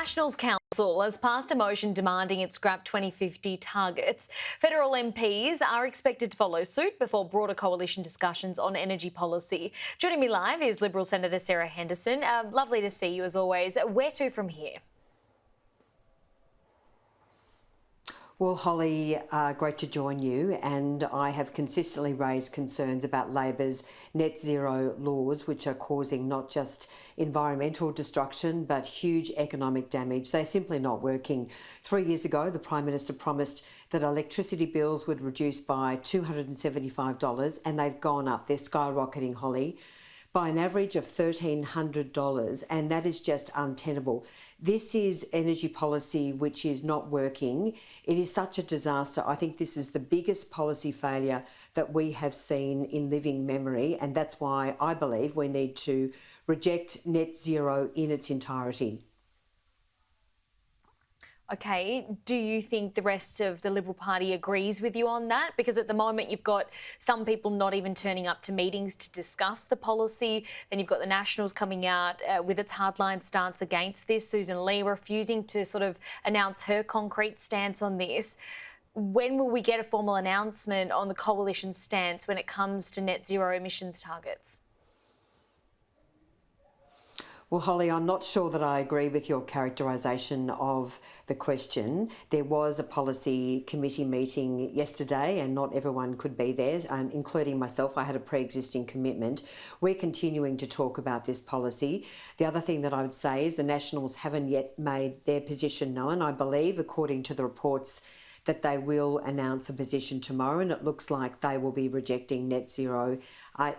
Nationals Council has passed a motion demanding it scrap 2050 targets. Federal MPs are expected to follow suit before broader coalition discussions on energy policy. Joining me live is Liberal Senator Sarah Henderson. Lovely to see you as always. Where to from here? Well, Holly, great to join you, and I have consistently raised concerns about Labor's net zero laws, which are causing not just environmental destruction but huge economic damage. They're simply not working. 3 years ago, the Prime Minister promised that electricity bills would reduce by $275, and they've gone up. They're skyrocketing, Holly, by an average of $1,300, and that is just untenable. This is energy policy which is not working. It is such a disaster. I think this is the biggest policy failure that we have seen in living memory, and that's why I believe we need to reject net zero in its entirety. Okay, do you think the rest of the Liberal Party agrees with you on that? Because at the moment you've got some people not even turning up to meetings to discuss the policy. Then you've got the Nationals coming out with its hardline stance against this. Susan Lee refusing to sort of announce her concrete stance on this. When will we get a formal announcement on the coalition stance when it comes to net zero emissions targets? Well, Holly, I'm not sure that I agree with your characterisation of the question. There was a policy committee meeting yesterday and not everyone could be there, including myself. I had a pre-existing commitment. We're continuing to talk about this policy. The other thing that I would say is the Nationals haven't yet made their position known. I believe, according to the reports, that they will announce a position tomorrow, and it looks like they will be rejecting net zero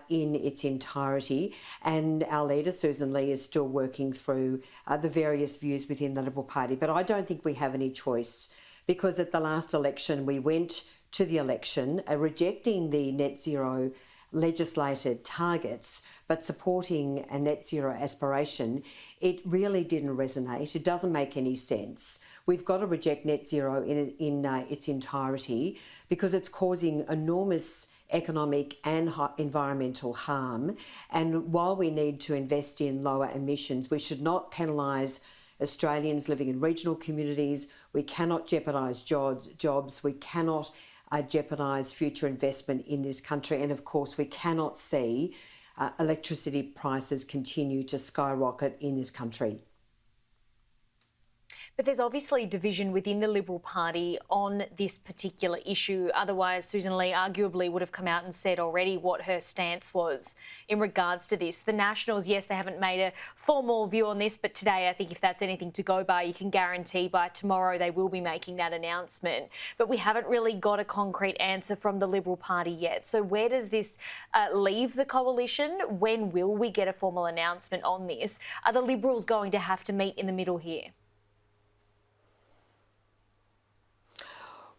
in its entirety. And our leader, Susan Lee, is still working through the various views within the Liberal Party. But I don't think we have any choice, because at the last election, we went to the election rejecting the net zero legislated targets, but supporting a net zero aspiration. It really didn't resonate. It doesn't make any sense. We've got to reject net zero in its entirety because it's causing enormous economic and environmental harm. And while we need to invest in lower emissions, we should not penalise Australians living in regional communities. We cannot jeopardise jobs. We cannot jeopardise future investment in this country. And of course, we cannot see electricity prices continue to skyrocket in this country. But there's obviously division within the Liberal Party on this particular issue. Otherwise, Susan Lee arguably would have come out and said already what her stance was in regards to this. The Nationals, yes, they haven't made a formal view on this, but today I think if that's anything to go by, you can guarantee by tomorrow they will be making that announcement. But we haven't really got a concrete answer from the Liberal Party yet. So where does this leave the coalition? When will we get a formal announcement on this? Are the Liberals going to have to meet in the middle here?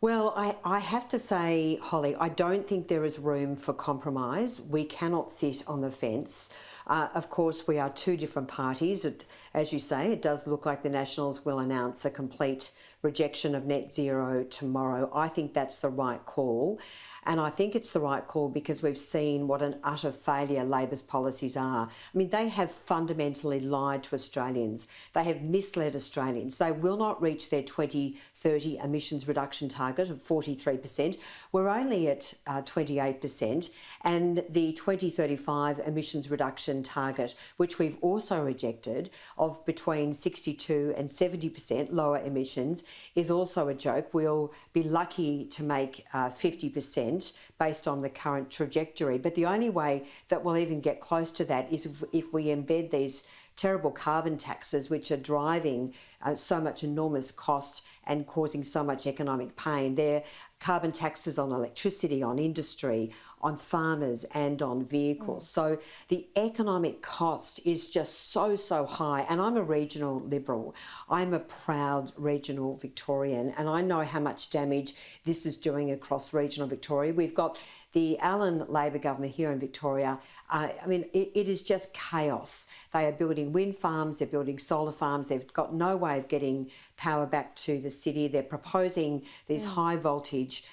Well, I have to say, Holly, I don't think there is room for compromise. We cannot sit on the fence. Of course, we are two different parties. As you say, it does look like the Nationals will announce a complete rejection of net zero tomorrow. I think that's the right call. And I think it's the right call because we've seen what an utter failure Labor's policies are. I mean, they have fundamentally lied to Australians. They have misled Australians. They will not reach their 2030 emissions reduction target of 43%. We're only at 28%. And the 2035 emissions reduction target, which we've also rejected, of between 62 and 70% lower emissions, is also a joke. We'll be lucky to make 50% based on the current trajectory. But the only way that we'll even get close to that is if we embed these terrible carbon taxes, which are driving so much enormous cost and causing so much economic pain. They're carbon taxes on electricity, on industry, on farmers and on vehicles. So the economic cost is just so high. And I'm a regional Liberal. I'm a proud regional Victorian, and I know how much damage this is doing across regional Victoria. We've got the Allan Labor government here in Victoria. I mean, it is just chaos. They are building wind farms, they're building solar farms, they've got no way of getting power back to the city. They're proposing these high voltage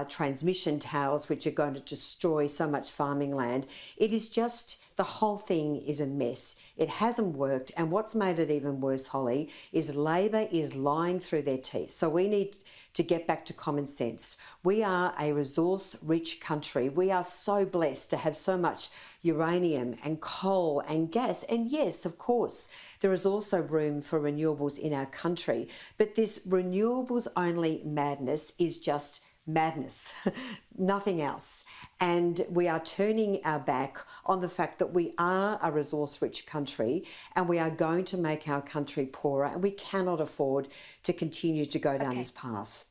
transmission towers, which are going to destroy so much farming land. It is just, the whole thing is a mess. It hasn't worked, and what's made it even worse, Holly, is Labor is lying through their teeth. So we need to get back to common sense. We are a resource-rich country. We are so blessed to have so much uranium and coal and gas. And yes, of course, there is also room for renewables in our country. But this renewables-only madness is just madness, nothing else. And we are turning our back on the fact that we are a resource-rich country and we are going to make our country poorer, and we cannot afford to continue to go down this path.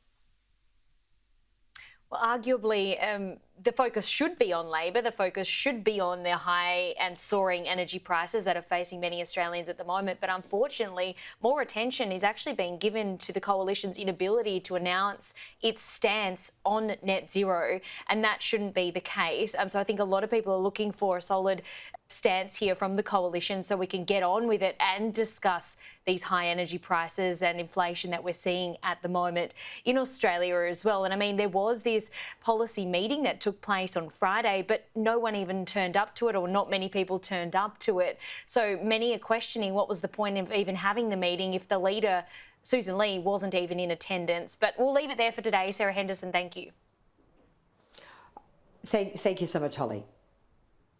Well, arguably, the focus should be on Labor. The focus should be on the high and soaring energy prices that are facing many Australians at the moment. But unfortunately, more attention is actually being given to the Coalition's inability to announce its stance on net zero, and that shouldn't be the case. So I think a lot of people are looking for a solid stance here from the Coalition so we can get on with it and discuss these high energy prices and inflation that we're seeing at the moment in Australia as well. And I mean, there was this policy meeting that took place on Friday, but no one even turned up to it, or not many people turned up to it. So many are questioning what was the point of even having the meeting if the leader, Susan Lee, wasn't even in attendance. But we'll leave it there for today. Sarah Henderson, thank you. Thank you so much, Holly.